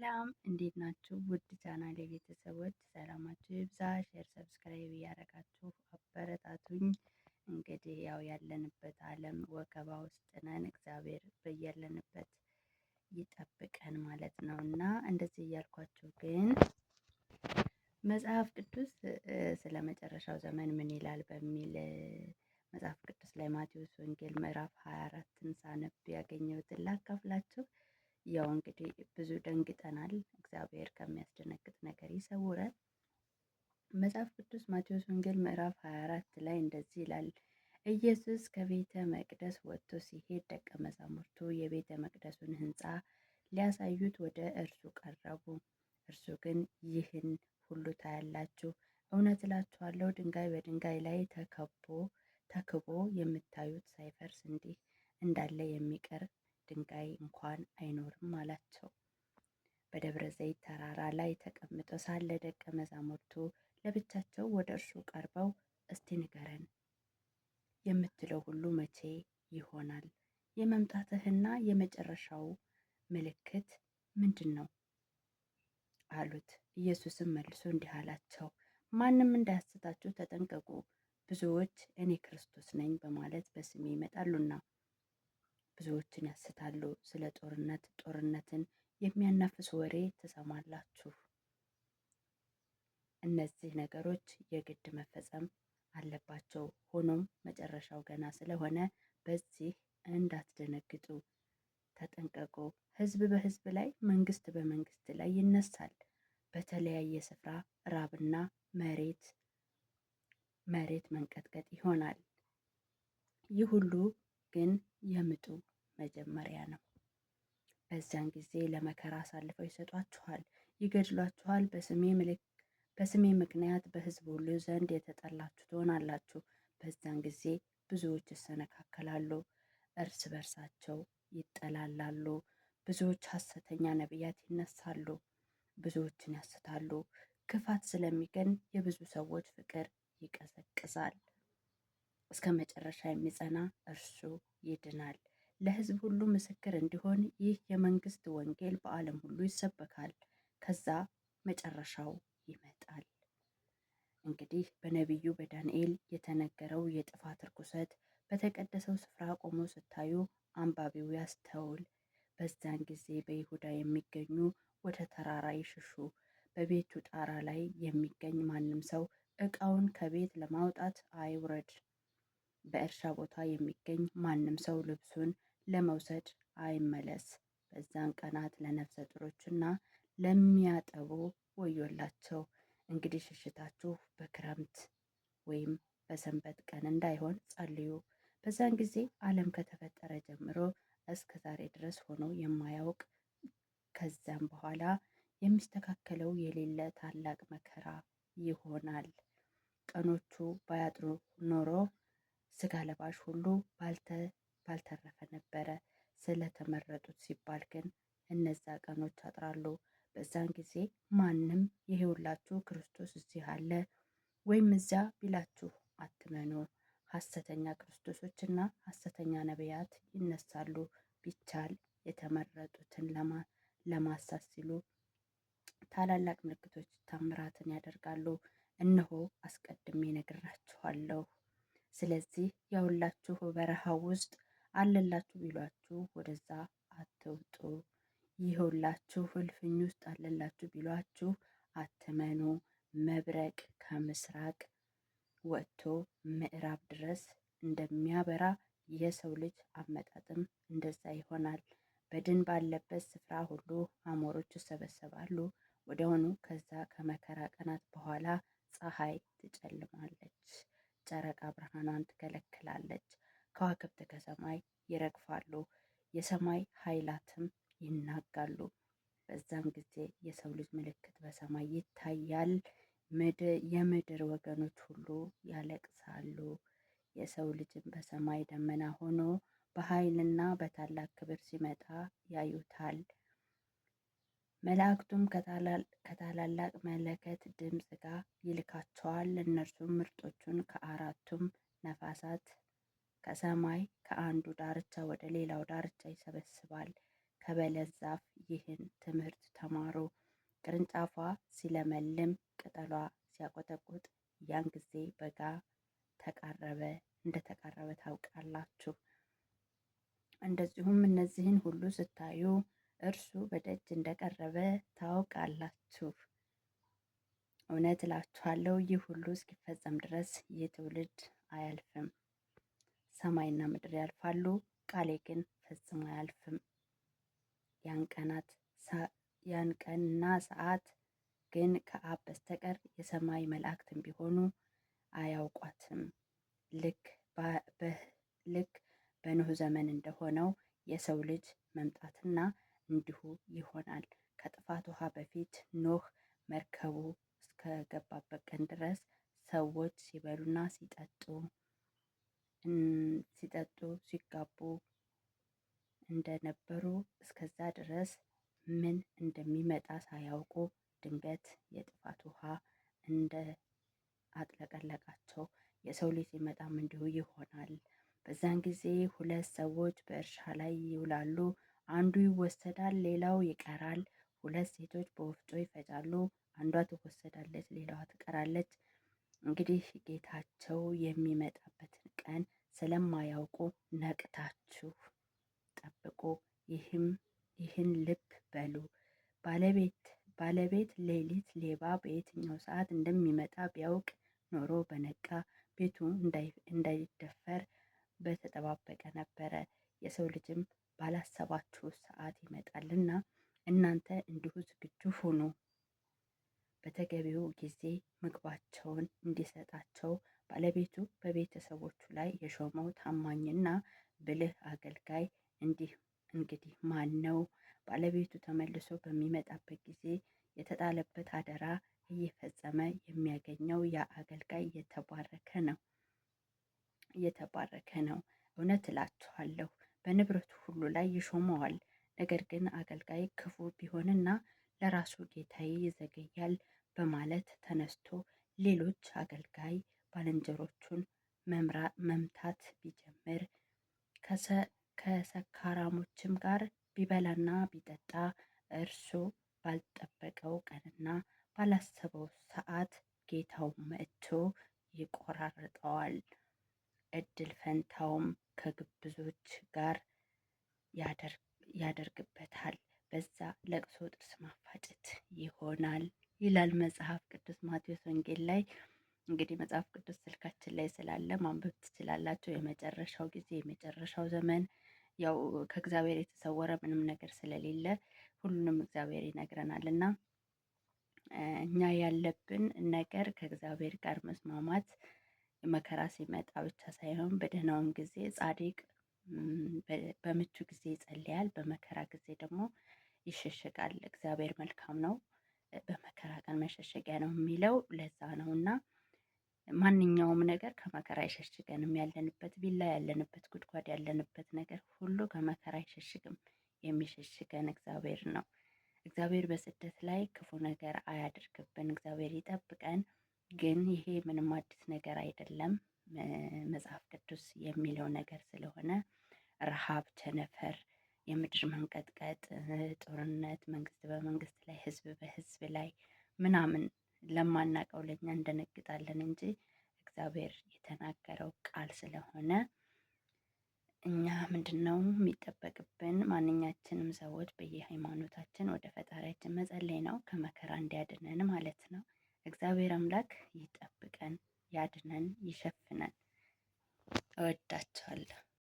ሰላም እንዴት ናችሁ? ውድ ቻናሌ ቤተሰቦች ሰላማችሁ ይብዛ። ሼር ሰብስክራይብ እያደረጋችሁ አበረታቱኝ። እንግዲህ ያው ያለንበት ዓለም ወከባ ውስጥ ነን። እግዚአብሔር በያለንበት ይጠብቀን ማለት ነው እና እንደዚህ እያልኳችሁ ግን መጽሐፍ ቅዱስ ስለ መጨረሻው ዘመን ምን ይላል በሚል መጽሐፍ ቅዱስ ላይ ማቴዎስ ወንጌል ምዕራፍ 24ን ሳነብ ያገኘሁትን ላካፍላችሁ። ያው እንግዲህ ብዙ ደንግጠናል። እግዚአብሔር ከሚያስደነግጥ ነገር ይሰውረን። መጽሐፍ ቅዱስ ማቴዎስ ወንጌል ምዕራፍ 24 ላይ እንደዚህ ይላል። ኢየሱስ ከቤተ መቅደስ ወጥቶ ሲሄድ ደቀ መዛሙርቱ የቤተ መቅደሱን ሕንፃ ሊያሳዩት ወደ እርሱ ቀረቡ። እርሱ ግን ይህን ሁሉ ታያላችሁ፣ እውነት እላችኋለሁ ድንጋይ በድንጋይ ላይ ተክቦ የምታዩት ሳይፈርስ እንዲህ እንዳለ የሚቀር ድንጋይ እንኳን አይኖርም አላቸው። በደብረ ዘይት ተራራ ላይ ተቀምጦ ሳለ ደቀ መዛሙርቱ ለብቻቸው ወደ እርሱ ቀርበው እስቲ ንገረን፣ የምትለው ሁሉ መቼ ይሆናል? የመምጣትህና የመጨረሻው ምልክት ምንድን ነው አሉት። ኢየሱስም መልሶ እንዲህ አላቸው፣ ማንም እንዳያስታችሁ ተጠንቀቁ። ብዙዎች እኔ ክርስቶስ ነኝ በማለት በስሜ ይመጣሉና ብዙዎችን ያስታሉ። ስለ ጦርነትን የሚያናፍስ ወሬ ትሰማላችሁ። እነዚህ ነገሮች የግድ መፈጸም አለባቸው። ሆኖም መጨረሻው ገና ስለሆነ በዚህ እንዳትደነግጡ ተጠንቀቁ። ሕዝብ በሕዝብ ላይ፣ መንግስት በመንግስት ላይ ይነሳል። በተለያየ ስፍራ ራብና መሬት መንቀጥቀጥ ይሆናል። ይህ ሁሉ ግን የምጡ መጀመሪያ ነው። በዚያን ጊዜ ለመከራ አሳልፈው ይሰጧችኋል፣ ይገድሏችኋል። በስሜ ምክንያት በሕዝብ ሁሉ ዘንድ የተጠላችሁ ትሆናላችሁ። በዚያን ጊዜ ብዙዎች ይሰነካከላሉ፣ እርስ በርሳቸው ይጠላላሉ። ብዙዎች ሐሰተኛ ነቢያት ይነሳሉ፣ ብዙዎችን ያስታሉ። ክፋት ስለሚገኝ የብዙ ሰዎች ፍቅር ይቀዘቅዛል። እስከ መጨረሻ የሚጸና እርሱ ይድናል። ለሕዝብ ሁሉ ምስክር እንዲሆን ይህ የመንግስት ወንጌል በዓለም ሁሉ ይሰበካል። ከዛ መጨረሻው ይመጣል። እንግዲህ በነቢዩ በዳንኤል የተነገረው የጥፋት ርኩሰት በተቀደሰው ስፍራ ቆሞ ስታዩ አንባቢው ያስተውል። በዛን ጊዜ በይሁዳ የሚገኙ ወደ ተራራ ይሽሹ። በቤቱ ጣራ ላይ የሚገኝ ማንም ሰው ዕቃውን ከቤት ለማውጣት አይውረድ። በእርሻ ቦታ የሚገኝ ማንም ሰው ልብሱን ለመውሰድ አይመለስ። በዛን ቀናት ለነፍሰ ጡሮችና ለሚያጠቡ ወዮላቸው። እንግዲህ ሽሽታችሁ በክረምት ወይም በሰንበት ቀን እንዳይሆን ጸልዩ። በዛን ጊዜ ዓለም ከተፈጠረ ጀምሮ እስከ ዛሬ ድረስ ሆኖ የማያውቅ ከዛም በኋላ የሚስተካከለው የሌለ ታላቅ መከራ ይሆናል። ቀኖቹ ባያጥሩ ኖሮ ስጋ ለባሽ ሁሉ ባልተረፈ ነበረ። ስለተመረጡት ሲባል ግን እነዛ ቀኖች ያጥራሉ። በዛን ጊዜ ማንም ይሄውላችሁ ክርስቶስ እዚህ አለ ወይም እዚያ ቢላችሁ አትመኑ። ሐሰተኛ ክርስቶሶችና ሐሰተኛ ነቢያት ይነሳሉ። ቢቻል የተመረጡትን ለማሳት ሲሉ ታላላቅ ምልክቶች ታምራትን ያደርጋሉ። እነሆ አስቀድሜ ነግራችኋለሁ። ስለዚህ ያውላችሁ በረሃ ውስጥ አለላችሁ ቢሏችሁ ወደዛ አትውጡ። ይኸውላችሁ እልፍኝ ውስጥ አለላችሁ ቢሏችሁ አትመኑ። መብረቅ ከምስራቅ ወጥቶ ምዕራብ ድረስ እንደሚያበራ የሰው ልጅ አመጣጥም እንደዛ ይሆናል። በድን ባለበት ስፍራ ሁሉ አሞሮች ይሰበሰባሉ። ወዲያውኑ ከዛ ከመከራ ቀናት በኋላ ፀሐይ ትጨልማለች፣ ጨረቃ ብርሃኗን ትከለክላለች፣ ከዋክብት ከሰማይ ይረግፋሉ፣ የሰማይ ኃይላትም ይናጋሉ። በዛም ጊዜ የሰው ልጅ ምልክት በሰማይ ይታያል። የምድር ወገኖች ሁሉ ያለቅሳሉ። የሰው ልጅም በሰማይ ደመና ሆኖ በኃይልና በታላቅ ክብር ሲመጣ ያዩታል። መላእክቱም ከታላላቅ መለከት ድምፅ ጋር ይልካቸዋል። እነርሱም ምርጦቹን ከአራቱም ነፋሳት ከሰማይ ከአንዱ ዳርቻ ወደ ሌላው ዳርቻ ይሰበስባል። ከበለስ ዛፍ ይህን ትምህርት ተማሩ። ቅርንጫፏ ሲለመልም ቅጠሏ ሲያቆጠቁጥ ያን ጊዜ በጋ እንደተቃረበ ታውቃላችሁ። እንደዚሁም እነዚህን ሁሉ ስታዩ እርሱ በደጅ እንደቀረበ ታውቃላችሁ። እውነት እላችኋለሁ ይህ ሁሉ እስኪፈጸም ድረስ ይህ ትውልድ አያልፍም። ሰማይና ምድር ያልፋሉ፣ ቃሌ ግን ፈጽሞ አያልፍም። ያን ቀንና ሰዓት ግን ከአብ በስተቀር የሰማይ መላእክትም ቢሆኑ አያውቋትም። ልክ በኖህ ዘመን እንደሆነው የሰው ልጅ መምጣትና እንዲሁ ይሆናል። ከጥፋት ውሃ በፊት ኖህ መርከቡ እስከገባበት ቀን ድረስ ሰዎች ሲበሉና ሲጠጡ ሲጋቡ እንደነበሩ እስከዛ ድረስ ምን እንደሚመጣ ሳያውቁ ድንገት የጥፋት ውሃ እንደ አጥለቀለቃቸው የሰው ልጅ ሲመጣም እንዲሁ ይሆናል። በዛን ጊዜ ሁለት ሰዎች በእርሻ ላይ ይውላሉ፣ አንዱ ይወሰዳል፣ ሌላው ይቀራል። ሁለት ሴቶች በወፍጮ ይፈጫሉ፣ አንዷ ትወሰዳለች፣ ሌላዋ ትቀራለች። እንግዲህ ጌታቸው የሚመጣበትን ቀን ስለማያውቁ ነቅታችሁ ጠብቁ። ይህን ልብ በሉ። ባለቤት ሌሊት ሌባ በየትኛው ሰዓት እንደሚመጣ ቢያውቅ ኖሮ በነቃ፣ ቤቱ እንዳይደፈር በተጠባበቀ ነበረ። የሰው ልጅም ባላሰባችሁ ሰዓት ይመጣልና እናንተ እንዲሁ ዝግጁ ሁኑ። በተገቢው ጊዜ ምግባቸውን እንዲሰጣቸው ባለቤቱ በቤተሰቦቹ ላይ የሾመው ታማኝና ብልህ አገልጋይ እንግዲህ ማን ነው? ባለቤቱ ተመልሶ በሚመጣበት ጊዜ የተጣለበት አደራ እየፈጸመ የሚያገኘው ያ አገልጋይ የተባረከ ነው። እውነት እላችኋለሁ በንብረቱ ሁሉ ላይ ይሾመዋል። ነገር ግን አገልጋይ ክፉ ቢሆንና ለራሱ ጌታዬ ይዘገያል በማለት ተነስቶ ሌሎች አገልጋይ ባልንጀሮቹን መምታት ቢጀምር ከሰካራሞችም ጋር ቢበላና ቢጠጣ እርሱ ባልጠበቀው ቀንና ባላሰበው ሰዓት ጌታው መጥቶ ይቆራርጠዋል። እድል ፈንታውም ከግብዞች ጋር ያደርግበታል። በዛ ለቅሶ ጥርስ ማፋጨት ይሆናል ይላል መጽሐፍ ቅዱስ ማቴዎስ ወንጌል ላይ። እንግዲህ መጽሐፍ ቅዱስ ስልካችን ላይ ስላለ ማንበብ ትችላላችሁ። የመጨረሻው ጊዜ የመጨረሻው ዘመን ያው ከእግዚአብሔር የተሰወረ ምንም ነገር ስለሌለ ሁሉንም እግዚአብሔር ይነግረናል እና እኛ ያለብን ነገር ከእግዚአብሔር ጋር መስማማት፣ መከራ ሲመጣ ብቻ ሳይሆን በደህናውም ጊዜ ጻድቅ በምቹ ጊዜ ይጸልያል፣ በመከራ ጊዜ ደግሞ ይሸሸጋል። እግዚአብሔር መልካም ነው፣ በመከራ ቀን መሸሸጊያ ነው የሚለው ለዛ ነው እና ማንኛውም ነገር ከመከራ አይሸሽገንም። ያለንበት ቢላ፣ ያለንበት ጉድጓድ፣ ያለንበት ነገር ሁሉ ከመከራ አይሸሽግም። የሚሸሽገን እግዚአብሔር ነው። እግዚአብሔር በስደት ላይ ክፉ ነገር አያድርግብን፣ እግዚአብሔር ይጠብቀን። ግን ይሄ ምንም አዲስ ነገር አይደለም፣ መጽሐፍ ቅዱስ የሚለው ነገር ስለሆነ ረሃብ፣ ቸነፈር፣ የምድር መንቀጥቀጥ፣ ጦርነት፣ መንግስት በመንግስት ላይ፣ ህዝብ በህዝብ ላይ ምናምን ለማናቀው ለኛ እንደነግጣለን እንጂ እግዚአብሔር የተናገረው ቃል ስለሆነ እኛ ምንድነው የሚጠበቅብን? ማንኛችንም ሰዎች በየሃይማኖታችን ወደ ፈጣሪያችን መጸለይ ነው፣ ከመከራ እንዲያድነን ማለት ነው። እግዚአብሔር አምላክ ይጠብቀን፣ ያድነን፣ ይሸፍነን። እወዳቸዋለሁ።